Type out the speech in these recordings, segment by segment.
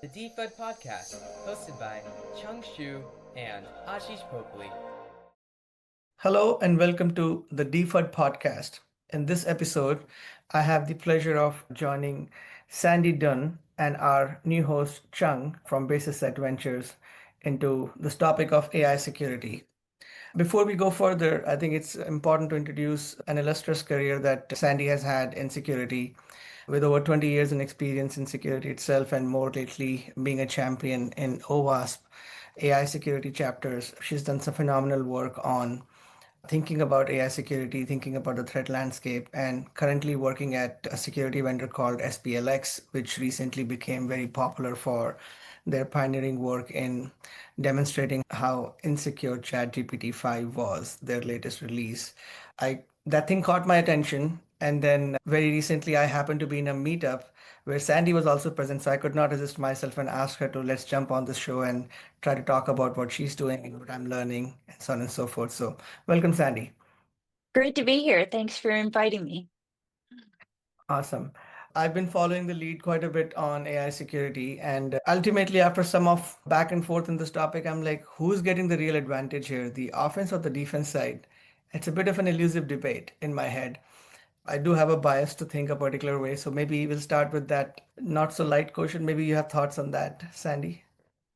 the De-FUD Podcast, hosted by Chang and Ashish Popli. Hello and welcome to the De-FUD Podcast. In this episode, I have the pleasure of joining Sandy Dunn and our new host Chang from Basis Adventures into this topic of AI security. Before we go further, I think it's important to introduce an illustrious career that Sandy has had in security, with over 20 years in experience in security itself and more lately being a champion in OWASP AI security chapters. She's done some phenomenal work on thinking about AI security, thinking about the threat landscape, and currently working at a security vendor called SPLX, which recently became very popular for their pioneering work in demonstrating how insecure ChatGPT 5 was, their latest release. I That thing caught my attention, and then very recently I happened to be in a meetup where Sandy was also present, so I could not resist myself and ask her to let's jump on the show and try to talk about what she's doing and what I'm learning and so on and so forth. So welcome, Sandy. Great to be here. Thanks for inviting me. Awesome. I've been following the lead quite a bit on AI security, and ultimately, after some of back and forth in this topic, I'm like, who's getting the real advantage here, the offense or the defense side? It's a bit of an elusive debate in my head. I do have a bias to think a particular way, so maybe we'll start with that not so light question. Maybe you have thoughts on that, Sandy.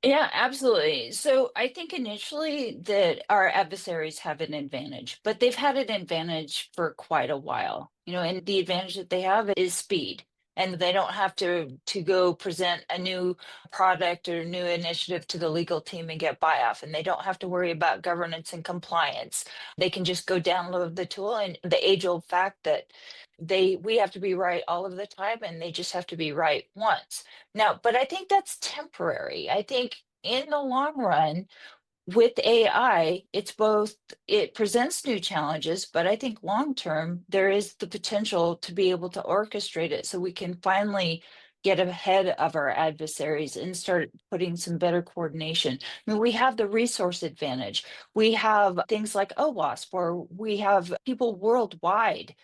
Yeah, absolutely. So I think initially that our adversaries have an advantage, but they've had an advantage for quite a while. And the advantage that they have is speed. And they don't have to go present a new product or new initiative to the legal team and get buy-off. And they don't have to worry about governance and compliance. They can just go download the tool, and the age-old fact that we have to be right all of the time, and they just have to be right once. Now, but I think that's temporary. I think in the long run, with AI, it presents new challenges, but I think long term, there is the potential to be able to orchestrate it so we can finally get ahead of our adversaries and start putting some better coordination. I mean, we have the resource advantage. We have things like OWASP, where we have people worldwide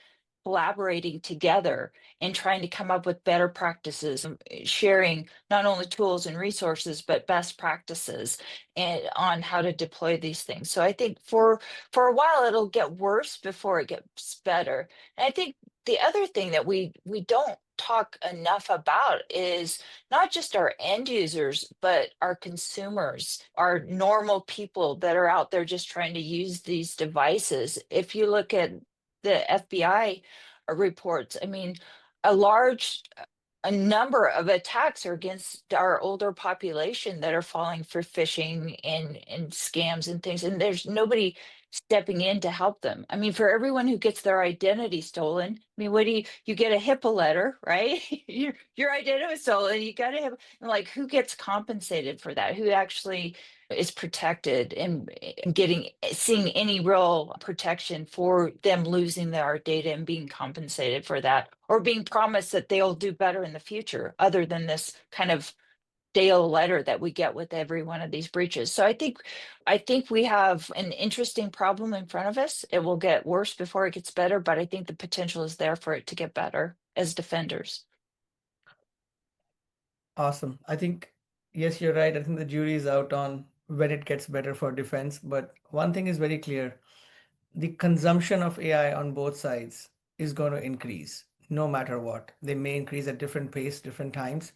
collaborating together and trying to come up with better practices, sharing not only tools and resources but best practices and on how to deploy these things. So I think for a while it'll get worse before it gets better. And I think the other thing that we don't talk enough about is not just our end users, but our consumers, our normal people that are out there just trying to use these devices. If you look at the FBI reports, I mean, a number of attacks are against our older population that are falling for phishing and scams and things, and there's nobody stepping in to help them. I mean, for everyone who gets their identity stolen, I mean, what do you get a HIPAA letter, right? Your identity was stolen. You got to have, like, who gets compensated for that? Who actually is protected and seeing any real protection for them losing their data and being compensated for that, or being promised that they'll do better in the future, other than this kind of stale letter that we get with every one of these breaches. So I think we have an interesting problem in front of us. It will get worse before it gets better, but I think the potential is there for it to get better as defenders. Awesome. I think, yes, you're right. I think the jury is out on when it gets better for defense. But one thing is very clear, the consumption of AI on both sides is going to increase no matter what. They may increase at different pace, different times,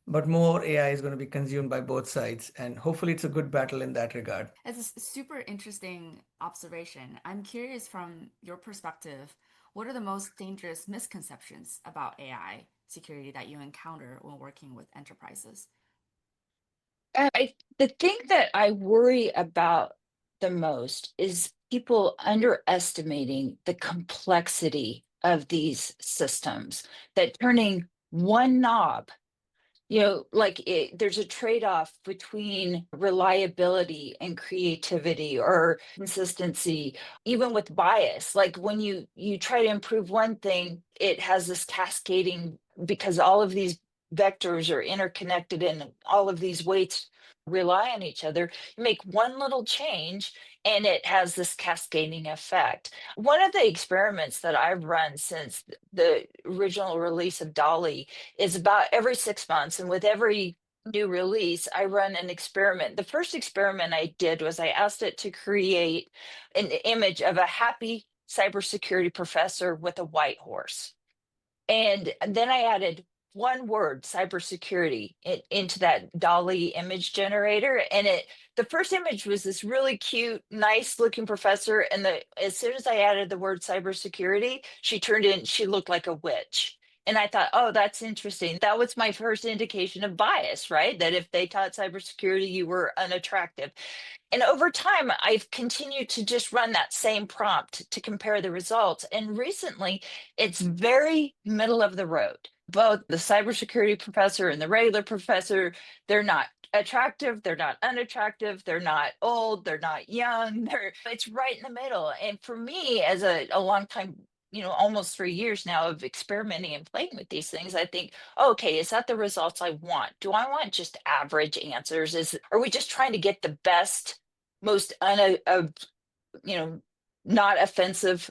but more AI is going to be consumed by both sides. And hopefully it's a good battle in that regard. It's a super interesting observation. I'm curious from your perspective, what are the most dangerous misconceptions about AI security that you encounter when working with enterprises? The thing that I worry about the most is people underestimating the complexity of these systems, that turning one knob, there's a trade-off between reliability and creativity or consistency, even with bias. Like when you try to improve one thing, it has this cascading, because all of these vectors are interconnected and all of these weights rely on each other. You make one little change and it has this cascading effect. One of the experiments that I've run since the original release of Dolly is about every 6 months, and with every new release, I run an experiment. The first experiment I did was I asked it to create an image of a happy cybersecurity professor with a white horse. And then I added one word, cybersecurity, into that Dolly image generator. And the first image was this really cute, nice looking professor. And as soon as I added the word cybersecurity, she looked like a witch. And I thought, oh, that's interesting. That was my first indication of bias, right? That if they taught cybersecurity, you were unattractive. And over time, I've continued to just run that same prompt to compare the results. And recently, it's very middle of the road. Both the cybersecurity professor and the regular professor, they're not attractive, they're not unattractive, they're not old, they're not young. It's right in the middle. And for me, as a long time, almost 3 years now of experimenting and playing with these things, I think, okay, is that the results I want? Do I want just average answers? Are we just trying to get the best, most not offensive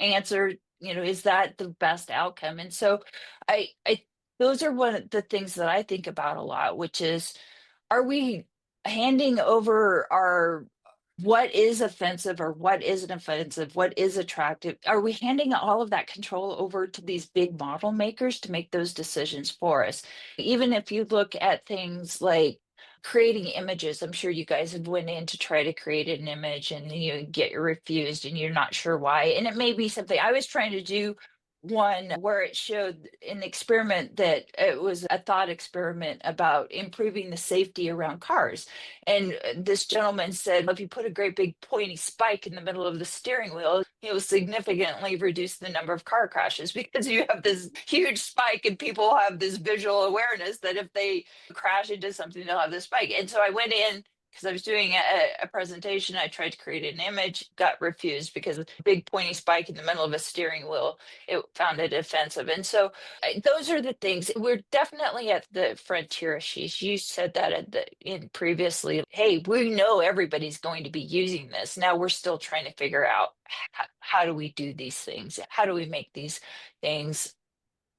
answer? Is that the best outcome? And so I those are one of the things that I think about a lot, which is, are we handing over our what is offensive or what isn't offensive, what is attractive? Are we handing all of that control over to these big model makers to make those decisions for us? Even if you look at things like creating images, I'm sure you guys have went in to try to create an image and you get refused and you're not sure why. And it may be something I was trying to do, one where it showed an experiment that it was a thought experiment about improving the safety around cars. And this gentleman said, if you put a great big pointy spike in the middle of the steering wheel, you'll significantly reduce the number of car crashes, because you have this huge spike and people have this visual awareness that if they crash into something, they'll have this spike. And so I went in, because I was doing a presentation, I tried to create an image, got refused because a big pointy spike in the middle of a steering wheel, it found it offensive. And so those are the things. We're definitely at the frontier, Ashish. You said that in previously. Hey, we know everybody's going to be using this. Now we're still trying to figure out how do we do these things? How do we make these things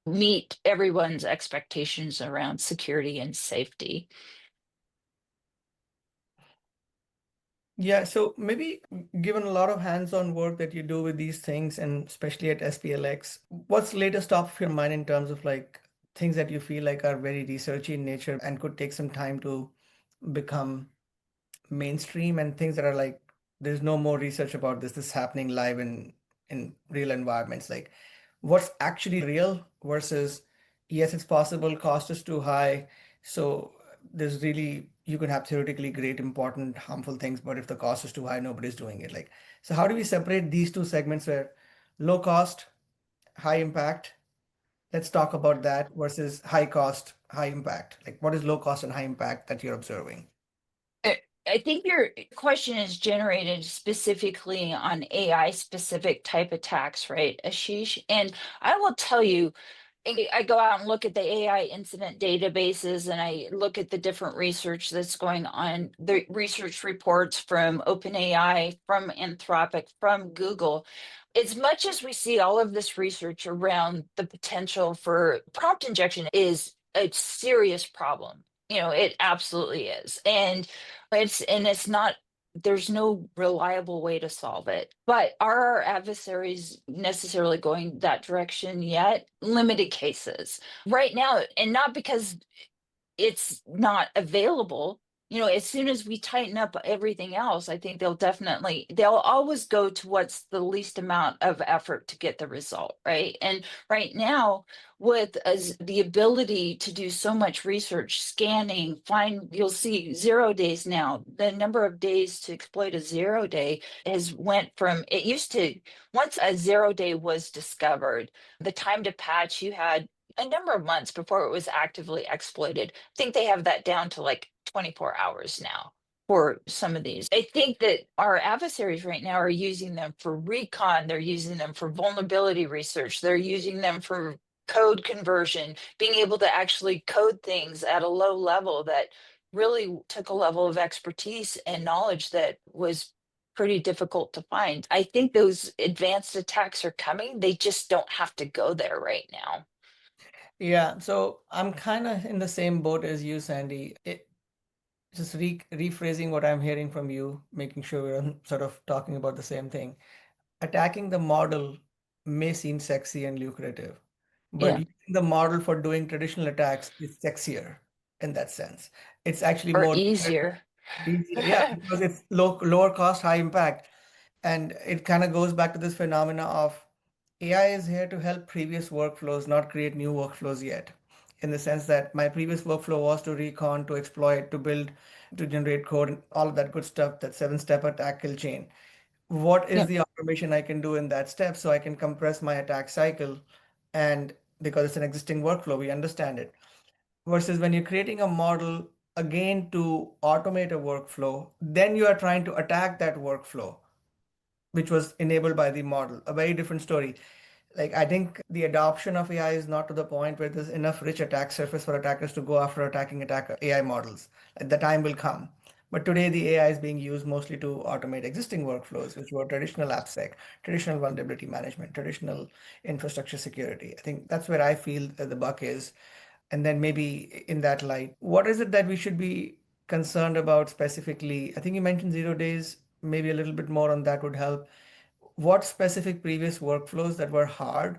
meet everyone's expectations around security and safety? Yeah, so maybe given a lot of hands-on work that you do with these things, and especially at SPLX, what's the latest top of your mind in terms of like things that you feel like are very researchy in nature and could take some time to become mainstream, and things that are like there's no more research about this is happening live in real environments, like what's actually real versus yes, it's possible, cost is too high, so there's really you can have theoretically great important harmful things, but if the cost is too high, nobody's doing it. Like, so how do we separate these two segments where low cost, high impact, let's talk about that, versus high cost, high impact? Like, what is low cost and high impact that you're observing? I think your question is generated specifically on AI specific type attacks, right, Ashish? And I will tell you, I go out and look at the AI incident databases and I look at the different research that's going on, the research reports from OpenAI, from Anthropic, from Google. As much as we see all of this research around the potential for prompt injection is a serious problem. It absolutely is. And it's not, there's no reliable way to solve it. But are our adversaries necessarily going that direction yet? Limited cases. Right now, and not because it's not available. As soon as we tighten up everything else, I think they'll always go to what's the least amount of effort to get the result, right? And right now, with the ability to do so much research, scanning, you'll see 0 days now. The number of days to exploit a 0 day has went from, it used to, once a 0 day was discovered, the time to patch, you had a number of months before it was actively exploited. I think they have that down to like 24 hours now for some of these. I think that our adversaries right now are using them for recon, they're using them for vulnerability research, they're using them for code conversion, being able to actually code things at a low level that really took a level of expertise and knowledge that was pretty difficult to find. I think those advanced attacks are coming. They just don't have to go there right now. Yeah, so I'm kind of in the same boat as you, Sandy. Just rephrasing what I'm hearing from you, making sure we're sort of talking about the same thing. Attacking the model may seem sexy and lucrative, but Yeah. using the model for doing traditional attacks is sexier in that sense. It's actually Or more easier. easier, yeah, because it's lower cost, high impact. And it kind of goes back to this phenomena of AI is here to help previous workflows, not create new workflows yet. In the sense that my previous workflow was to recon, to exploit, to build, to generate code, and all of that good stuff, that seven-step attack kill chain. What is Yeah. the automation I can do in that step so I can compress my attack cycle? And because it's an existing workflow, we understand it. Versus when you're creating a model again to automate a workflow, then you are trying to attack that workflow which was enabled by the model. A very different story. Like I think the adoption of AI is not to the point where there's enough rich attack surface for attackers to go after attacking attack AI models. The time will come. But today the AI is being used mostly to automate existing workflows, which were traditional AppSec, traditional vulnerability management, traditional infrastructure security. I think that's where I feel that the buck is. And then maybe in that light, what is it that we should be concerned about specifically? I think you mentioned 0 days, maybe a little bit more on that would help. What specific previous workflows that were hard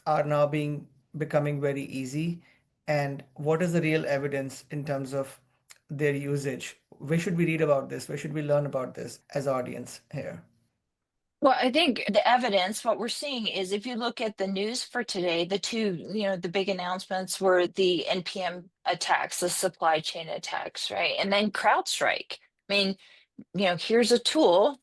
are now becoming very easy? And what is the real evidence in terms of their usage? Where should we read about this? Where should we learn about this as audience here? Well, I think the evidence, what we're seeing is if you look at the news for today, the two, the big announcements were the NPM attacks, the supply chain attacks, right? And then CrowdStrike. I mean, here's a tool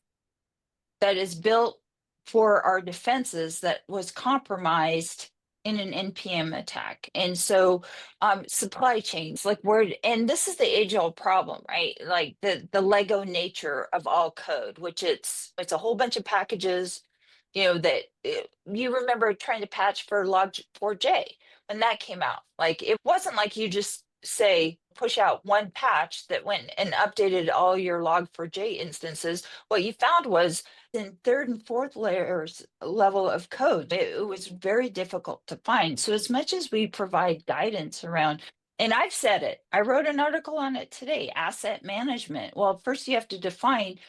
that is built for our defenses that was compromised in an NPM attack. And so supply chains, like and this is the age-old problem, right? Like the Lego nature of all code, which it's a whole bunch of packages, that you remember trying to patch for log4j when that came out. Like it wasn't like you just say push out one patch that went and updated all your log4j instances. What you found was in third and fourth layers level of code, it was very difficult to find. So as much as we provide guidance around, and I've said it, I wrote an article on it today, asset management. Well, first you have to define,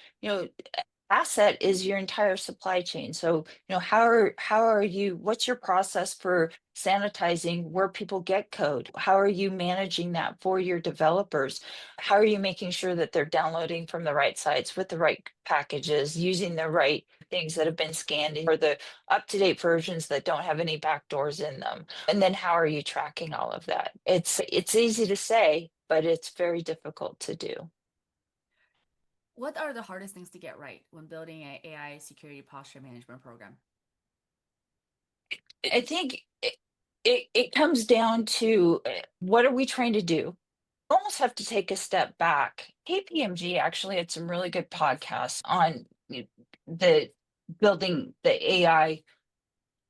asset is your entire supply chain. So, what's your process for sanitizing where people get code? How are you managing that for your developers? How are you making sure that they're downloading from the right sites with the right packages, using the right things that have been scanned or the up-to-date versions that don't have any backdoors in them? And then how are you tracking all of that? It's easy to say, but it's very difficult to do. What are the hardest things to get right when building an AI security posture management program? I think it comes down to what are we trying to do? Almost have to take a step back. KPMG actually had some really good podcasts on the building the AI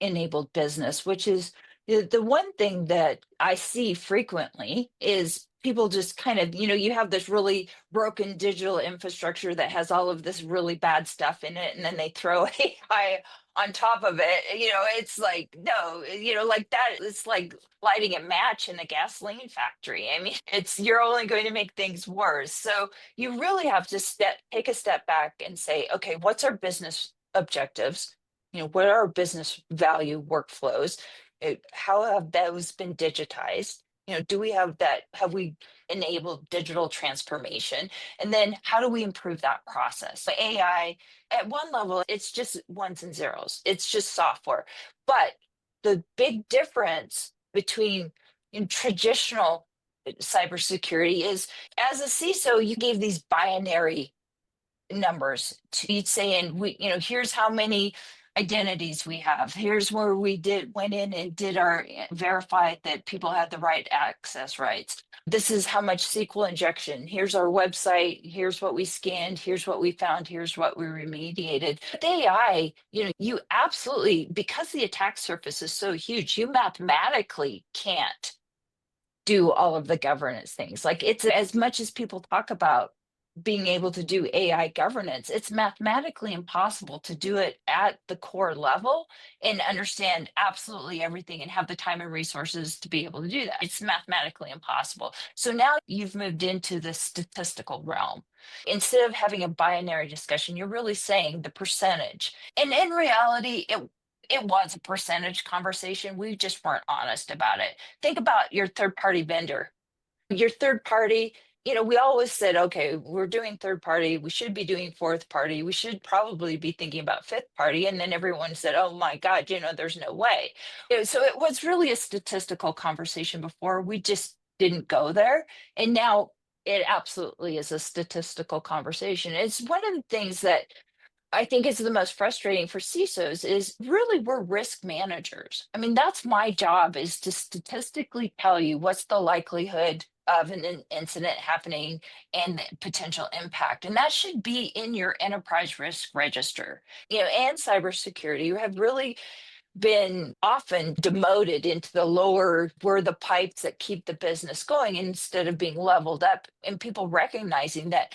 enabled business, which is the one thing that I see frequently is people just kind of, you have this really broken digital infrastructure that has all of this really bad stuff in it, and then they throw AI on top of it. It's like, no, like that, it's like lighting a match in a gasoline factory. I mean, you're only going to make things worse. So you really have to take a step back and say, okay, what's our business objectives? What are our business value workflows? How have those been digitized? Do we have that? Have we enabled digital transformation? And then how do we improve that process? So AI, at one level, it's just ones and zeros. It's just software. But the big difference between traditional cybersecurity is, as a CISO, you gave these binary numbers to each saying, here's how many identities we have. Here's where we went in and did our verified that people had the right access rights. This is how much SQL injection. Here's our website. Here's what we scanned. Here's what we found. Here's what we remediated. With AI, you absolutely, because the attack surface is so huge, you mathematically can't do all of the governance things. Like it's as much as people talk about being able to do AI governance. It's mathematically impossible to do it at the core level and understand absolutely everything and have the time and resources to be able to do that. It's mathematically impossible. So now you've moved into the statistical realm. Instead of having a binary discussion, you're really saying the percentage. And in reality, it was a percentage conversation. We just weren't honest about it. Think about your third party vendor. Your third party, we always said, okay, we're doing third party. We should be doing fourth party. We should probably be thinking about fifth party. And then everyone said, oh my God, there's no way. So it was really a statistical conversation before. We just didn't go there. And now it absolutely is a statistical conversation. It's one of the things that I think is the most frustrating for CISOs is really we're risk managers. I mean, that's my job, is to statistically tell you what's the likelihood of an incident happening and the potential impact. And that should be in your enterprise risk register. And cybersecurity have really been often demoted into the lower, we're the pipes that keep the business going, instead of being leveled up and people recognizing that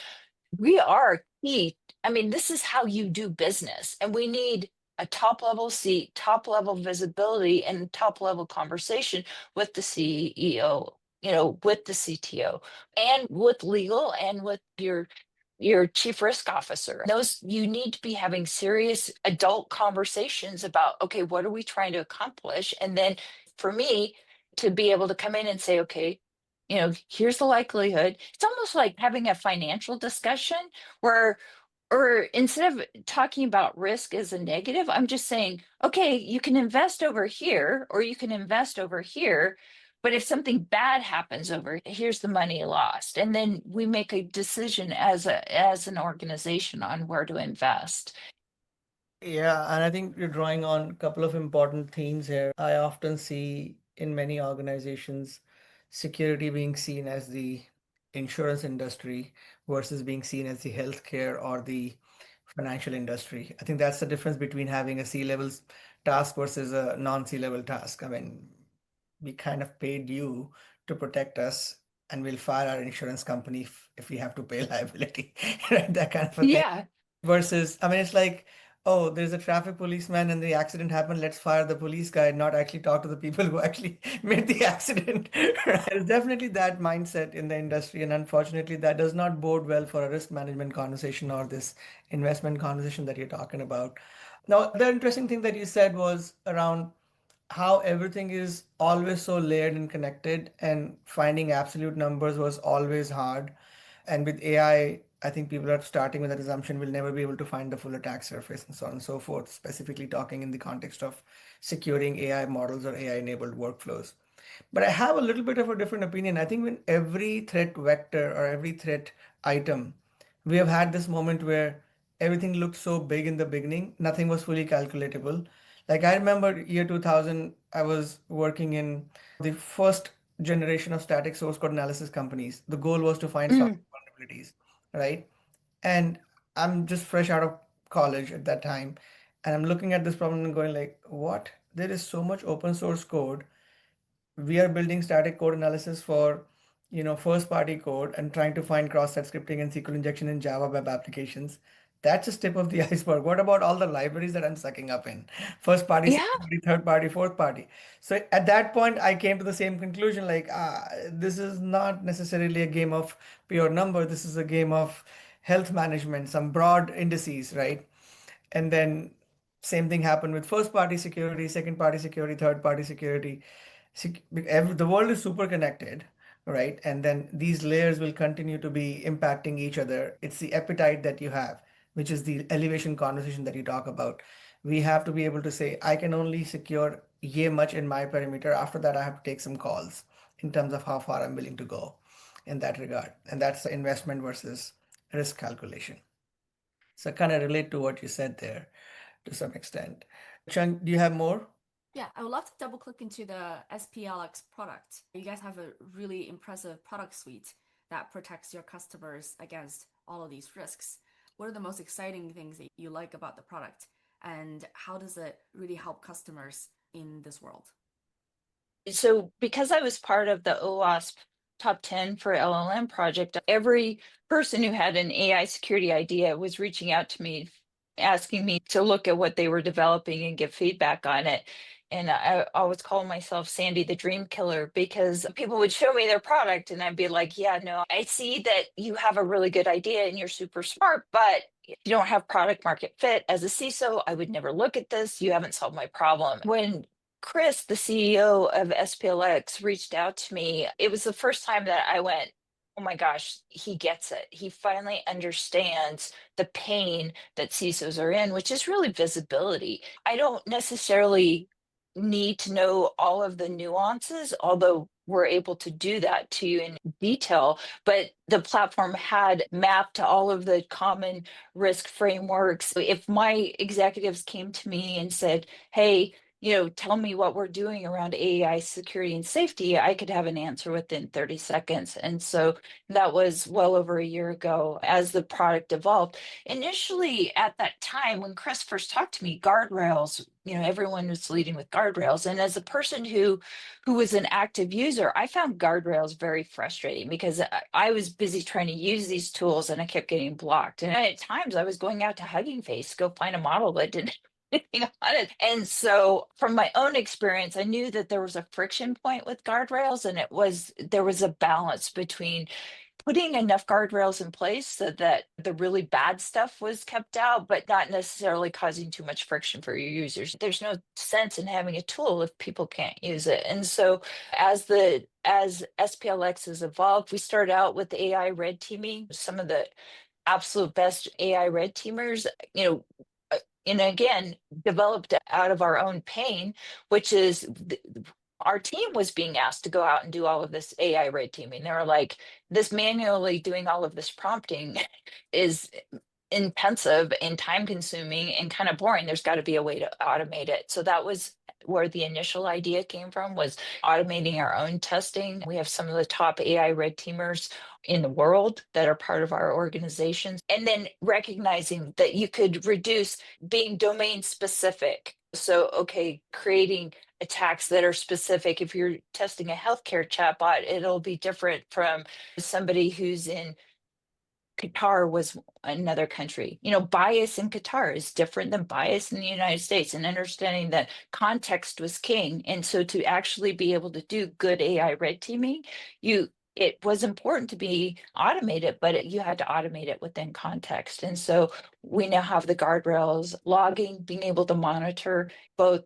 we are key. I mean, this is how you do business, and we need a top level seat, top level visibility, and top level conversation with the CEO, with the CTO, and with legal, and with your chief risk officer. Those, you need to be having serious adult conversations about, okay, what are we trying to accomplish? And then for me to be able to come in and say, okay, here's the likelihood. It's almost like having a financial discussion where, or instead of talking about risk as a negative, I'm just saying, okay, you can invest over here or you can invest over here. But if something bad happens here's the money lost. And then we make a decision as an organization on where to invest. Yeah, and I think you're drawing on a couple of important themes here. I often see in many organizations security being seen as the insurance industry versus being seen as the healthcare or the financial industry. I think that's the difference between having a C-level task versus a non-C-level task. I mean, we kind of paid you to protect us, and we'll fire our insurance company if we have to pay liability, right? That kind of a thing. Yeah. Versus, I mean, it's like, oh, there's a traffic policeman and the accident happened. Let's fire the police guy, not actually talk to the people who actually made the accident. Right? There's definitely that mindset in the industry. And unfortunately, that does not bode well for a risk management conversation or this investment conversation that you're talking about. Now, the interesting thing that you said was around how everything is always so layered and connected, and finding absolute numbers was always hard. And with I think people are starting with that assumption we'll never be able to find the full attack surface and so on and so forth, specifically talking in the context of securing AI models or AI enabled workflows. But I have a little bit of a different opinion. I think when every threat vector or every threat item, we have had this moment where everything looked so big in the beginning, nothing was fully calculatable. Like I remember year 2000, I was working in the first generation of static source code analysis companies. The goal was to find Mm. software vulnerabilities, right? And I'm just fresh out of college at that time, and I'm looking at this problem and going like, what? There is so much open source code. We are building static code analysis for first party code and trying to find cross-site scripting and SQL injection in Java web applications. That's just tip of the iceberg. What about all the libraries that I'm sucking up in first party, Yeah. second party, third party, fourth party? So at that point I came to the same conclusion, like this is not necessarily a game of pure number. This is a game of health management, some broad indices, right? And then same thing happened with first party security, second party security, third party security. The world is super connected, right? And then these layers will continue to be impacting each other. It's the appetite that you have, which is the elevation conversation that you talk about. We have to be able to say, I can only secure yay much in my perimeter. After that, I have to take some calls in terms of how far I'm willing to go in that regard. And that's the investment versus risk calculation. So I kind of relate to what you said there to some extent. Chang, do you have more? Yeah, I would love to double click into the SPLX product. You guys have a really impressive product suite that protects your customers against all of these risks. What are the most exciting things that you like about the product, and how does it really help customers in this world? So because I was part of the OWASP top 10 for LLM project. Every person who had an AI security idea was reaching out to me, asking me to look at what they were developing and give feedback on it. And I always call myself Sandy the Dream Killer, because people would show me their product and I'd be like, yeah, no, I see that you have a really good idea and you're super smart, but you don't have product market fit. As a CISO, I would never look at this. You haven't solved my problem. When Chris, the CEO of SPLX, reached out to me, it was the first time that I went, oh my gosh, he gets it. He finally understands the pain that CISOs are in, which is really visibility. I don't necessarily need to know all of the nuances, although we're able to do that to you in detail. But the platform had mapped all of the common risk frameworks. If my executives came to me and said, hey, tell me what we're doing around AI security and safety, I could have an answer within 30 seconds. And so that was well over a year ago as the product evolved. Initially, at that time, when Chris first talked to me, guardrails, everyone was leading with guardrails. And as a person who was an active user, I found guardrails very frustrating because I was busy trying to use these tools and I kept getting blocked. And at times I was going out to Hugging Face, go find a model that didn't on it. And so from my own experience, I knew that there was a friction point with guardrails, and there was a balance between putting enough guardrails in place so that the really bad stuff was kept out, but not necessarily causing too much friction for your users. There's no sense in having a tool if people can't use it. And so as SPLX has evolved, we started out with AI red teaming, some of the absolute best AI red teamers, and again, developed out of our own pain, which is our team was being asked to go out and do all of this AI red teaming. They were like, this manually doing all of this prompting is intensive and time consuming and kind of boring. There's got to be a way to automate it. So that was where the initial idea came from, was automating our own testing. We have some of the top AI red teamers in the world that are part of our organizations. And then recognizing that you could reduce being domain specific. So, okay, creating attacks that are specific. If you're testing a healthcare chatbot, it'll be different from somebody who's in Qatar was another country. Bias in Qatar is different than bias in the United States, and understanding that context was king. And so to actually be able to do good AI red teaming, it was important to be automated, but you had to automate it within context. And so we now have the guardrails, logging, being able to monitor both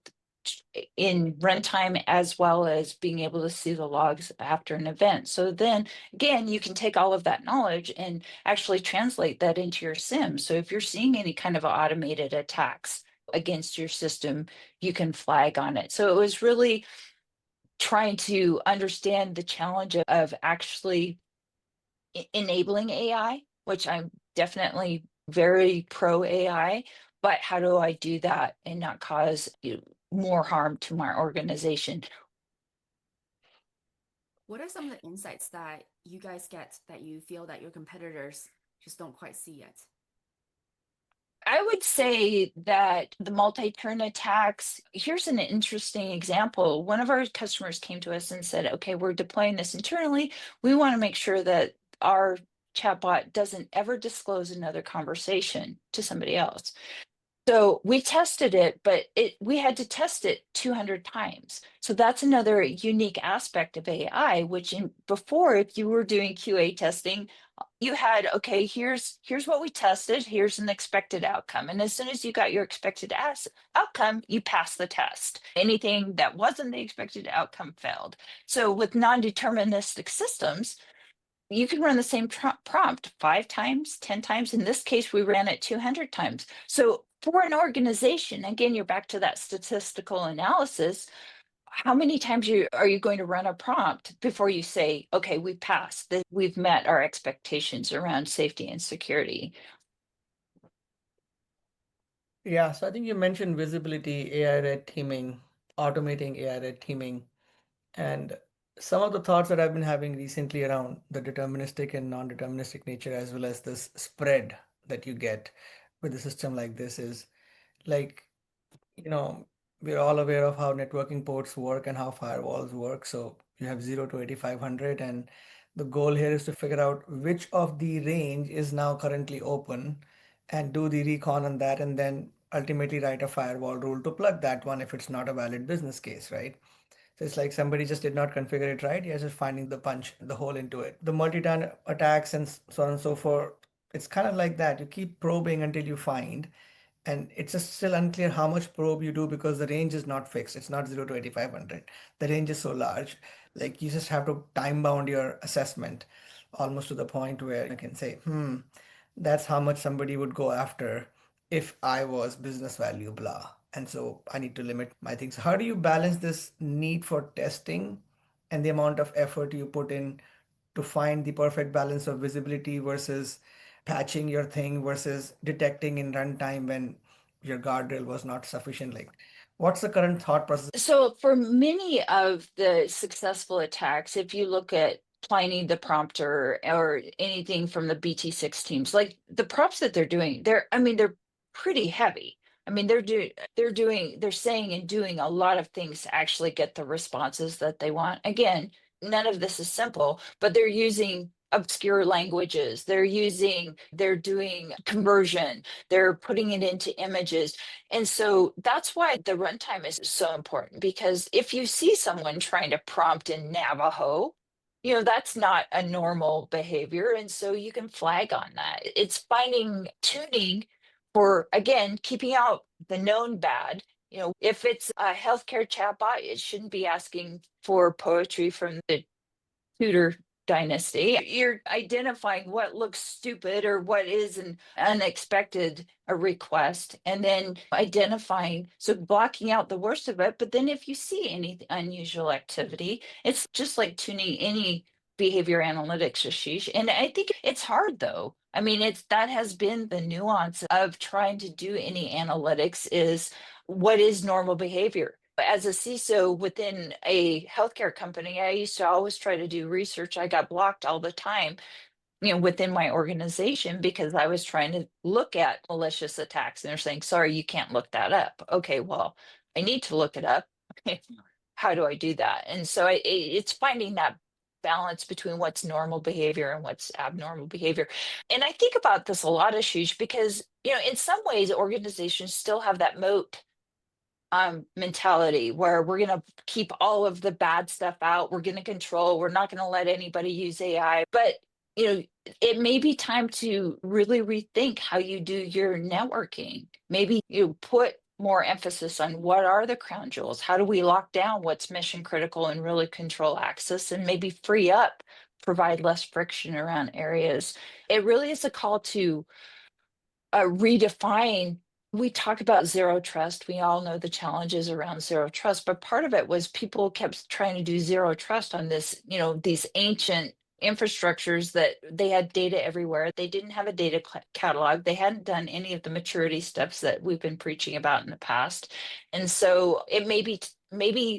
in runtime as well as being able to see the logs after an event. So then again, you can take all of that knowledge and actually translate that into your SIM. So if you're seeing any kind of automated attacks against your system, you can flag on it. So it was really trying to understand the challenge of actually enabling AI, which I'm definitely very pro AI, but how do I do that and not cause more harm to my organization? What are some of the insights that you guys get that you feel that your competitors just don't quite see yet? I would say that the multi-turn attacks, here's an interesting example. One of our customers came to us and said, okay, we're deploying this internally. We want to make sure that our chatbot doesn't ever disclose another conversation to somebody else. So we tested it, but we had to test it 200 times. So that's another unique aspect of AI, which before, if you were doing QA testing, you had, okay, here's what we tested, here's an expected outcome. And as soon as you got your expected outcome, you passed the test. Anything that wasn't the expected outcome failed. So with non-deterministic systems, you can run the same prompt 5 times, 10 times. In this case, we ran it 200 times. So for an organization, again, you're back to that statistical analysis. How many times are you going to run a prompt before you say, okay, we passed, that we've met our expectations around safety and security? Yeah, so I think you mentioned visibility, AI red teaming, automating AI red teaming, and some of the thoughts that I've been having recently around the deterministic and non-deterministic nature, as well as this spread that you get with a system like this, is like, you know, we're all aware of how networking ports work and how firewalls work. So you have 0 to 8500, and The goal here is to figure out which of the range is now currently open and do the recon on that, and then ultimately write a firewall rule to plug that one if it's not a valid business case, right? So it's like somebody just did not configure it right. You're just finding the hole into it. The multi-turn attacks and so on and so forth. It's kind of like that. You keep probing until you find, and it's just still unclear how much probe you do because the range is not fixed. It's not 0 to 8500. The range is so large. Like you just have to time bound your assessment almost to the point where you can say, that's how much somebody would go after if I was business value blah. And so I need to limit my things. How do you balance this need for testing and the amount of effort you put in to find the perfect balance of visibility versus patching your thing versus detecting in runtime when your guardrail was not sufficient? Like, what's the current thought process? So for many of the successful attacks, if you look at Pliny the prompter or anything from the BT6 teams, like the prompts that they're doing, they're pretty heavy. I mean, they're saying and doing a lot of things to actually get the responses that they want. Again, none of this is simple, but they're using obscure languages. They're doing conversion. They're putting it into images. And so that's why the runtime is so important, because if you see someone trying to prompt in Navajo, that's not a normal behavior. And so you can flag on that. It's finding tuning for, again, keeping out the known bad. If it's a healthcare chatbot, it shouldn't be asking for poetry from the Tudor dynasty. You're identifying what looks stupid or what is an unexpected a request, and then identifying, so blocking out the worst of it. But then if you see any unusual activity, it's just like tuning any behavior analytics, Ashish. And I think it's hard though. I mean, that has been the nuance of trying to do any analytics, is what is normal behavior. As a CISO within a healthcare company, I used to always try to do research. I got blocked all the time, within my organization, because I was trying to look at malicious attacks and they're saying, sorry, you can't look that up. Okay, well, I need to look it up. How do I do that? And so it's finding that balance between what's normal behavior and what's abnormal behavior. And I think about this a lot, Ashish, because, in some ways, organizations still have that moat mentality where we're going to keep all of the bad stuff out. We're going to control. We're not going to let anybody use AI. But, it may be time to really rethink how you do your networking. Maybe you put more emphasis on what are the crown jewels? How do we lock down what's mission critical and really control access, and maybe free up, provide less friction around areas. It really is a call to redefine. We talk about zero trust. We all know the challenges around zero trust, but part of it was people kept trying to do zero trust on this, these ancient infrastructures that they had data everywhere. They didn't have a data catalog. They hadn't done any of the maturity steps that we've been preaching about in the past. And so it maybe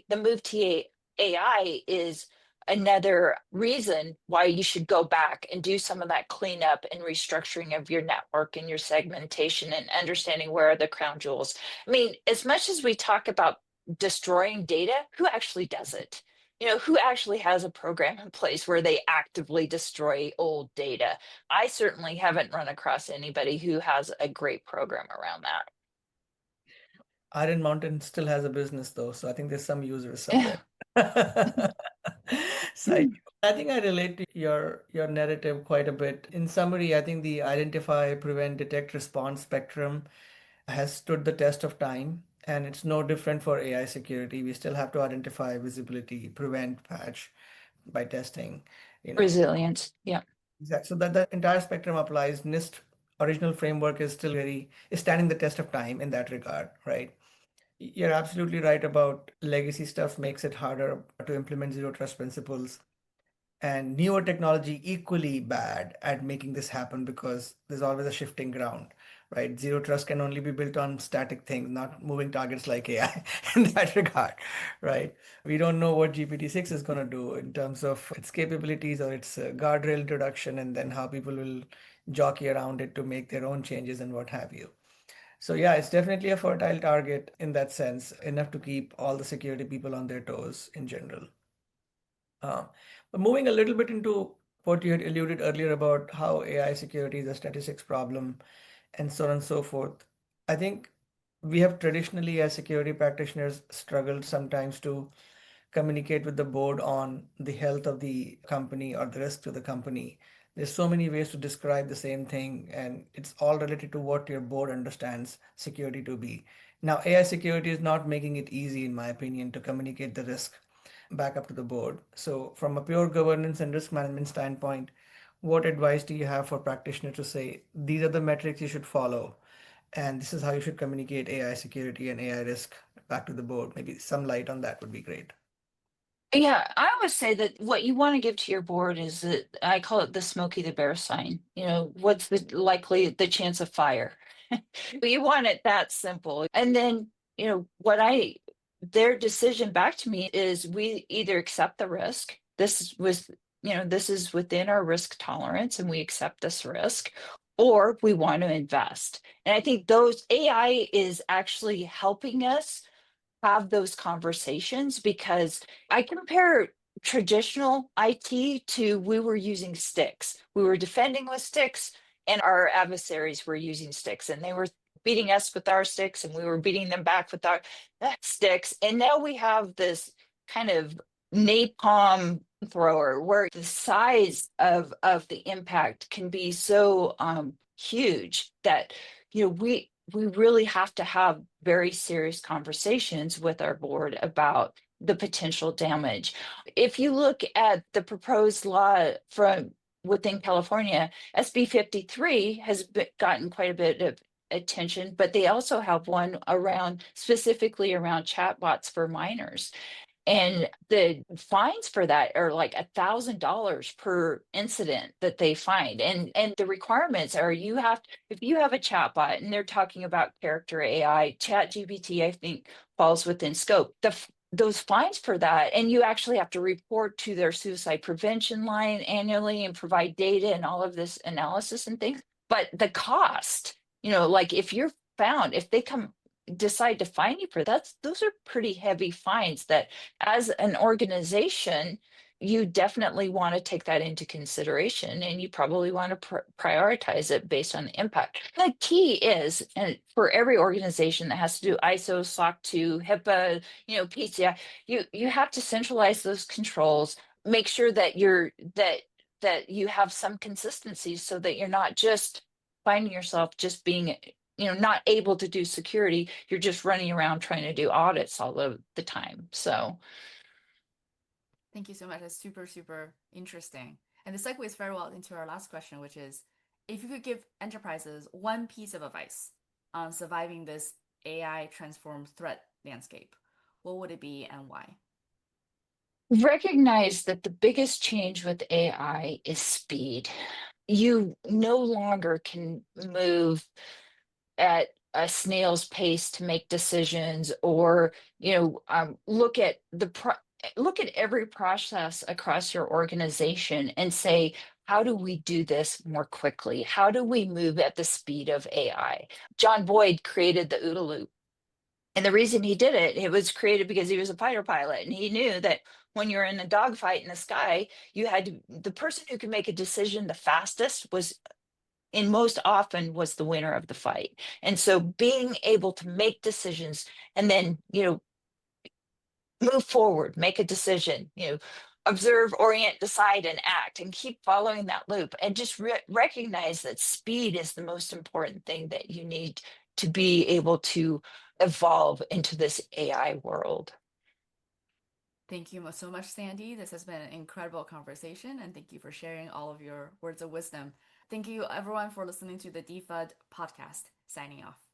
the move to AI is another reason why you should go back and do some of that cleanup and restructuring of your network and your segmentation and understanding where are the crown jewels. I mean, as much as we talk about destroying data, who actually does it? Who actually has a program in place where they actively destroy old data? I certainly haven't run across anybody who has a great program around that. Iron Mountain still has a business though, so I think there's some users Yeah. somewhere. So I think I relate to your narrative quite a bit. In summary, I think the identify, prevent, detect, response spectrum has stood the test of time, and it's no different for AI security. We still have to identify visibility, prevent, patch by testing, you know. Resilience. Yeah. Exactly. So that the entire spectrum applies. NIST original framework is still is standing the test of time in that regard, right? You're absolutely right about legacy stuff makes it harder to implement zero trust principles, and newer technology equally bad at making this happen because there's always a shifting ground, right? Zero trust can only be built on static things, not moving targets like AI in that regard, right? We don't know what GPT-6 is going to do in terms of its capabilities or its guardrail introduction, and then how people will jockey around it to make their own changes and what have you. So yeah, it's definitely a fertile target in that sense, enough to keep all the security people on their toes in general. Uh, but moving a little bit into what you had alluded earlier about how AI security is a statistics problem and so on and so forth. I think we have traditionally, as security practitioners, struggled sometimes to communicate with the board on the health of the company or the risk to the company. There's so many ways to describe the same thing, and it's all related to what your board understands security to be. Now, AI security is not making it easy, in my opinion, to communicate the risk back up to the board. So, from a pure governance and risk management standpoint, what advice do you have for practitioners to say these are the metrics you should follow, and this is how you should communicate AI security and AI risk back to the board? Maybe some light on that would be great. Yeah, I always say that what you want to give to your board is that I call it the Smokey the Bear sign. What's the chance of fire? You want it that simple. And then, their decision back to me is we either accept the risk. This is within our risk tolerance and we accept this risk, or we want to invest. And I think those AI is actually helping us have those conversations because I compare traditional IT to we were using sticks. We were defending with sticks, and our adversaries were using sticks, and they were beating us with our sticks, and we were beating them back with our sticks. And now we have this kind of napalm thrower where the size of the impact can be so huge that we really have to have very serious conversations with our board about the potential damage. If you look at the proposed law from within California, SB 53 has gotten quite a bit of attention, but they also have one specifically around chatbots for minors. And the fines for that are like $1,000 per incident that they find. And the requirements are if you have a chatbot and they're talking about character AI, ChatGPT, I think falls within scope. Those fines for that, and you actually have to report to their suicide prevention line annually and provide data and all of this analysis and things. But the cost, like if they decide to fine you for that, those are pretty heavy fines that as an organization you definitely want to take that into consideration, and you probably want to prioritize it based on the impact. The key is, and for every organization that has to do ISO, SOC 2, HIPAA, PCI, you have to centralize those controls, make sure that you have some consistency so that you're not just finding yourself just being not able to do security. You're just running around trying to do audits all of the time. So Thank you so much. That's super, super interesting. And this segues very well into our last question, which is if you could give enterprises one piece of advice on surviving this AI transformed threat landscape, what would it be and why? recognize that the biggest change with AI is speed. You no longer can move at a snail's pace to make decisions, or look at every process across your organization and say, how do we do this more quickly? How do we move at the speed of AI? John Boyd created the OODA loop, and the reason he did it, it was created because he was a fighter pilot, and he knew that when you're in a dogfight in the sky, the person who could make a decision the fastest and most often was the winner of the fight. And so being able to make decisions and then, move forward, make a decision, observe, orient, decide, and act, and keep following that loop, and just recognize that speed is the most important thing that you need to be able to evolve into this AI world. Thank you so much, Sandy. This has been an incredible conversation, and thank you for sharing all of your words of wisdom. Thank you, everyone, for listening to the De-FUD podcast. Signing off.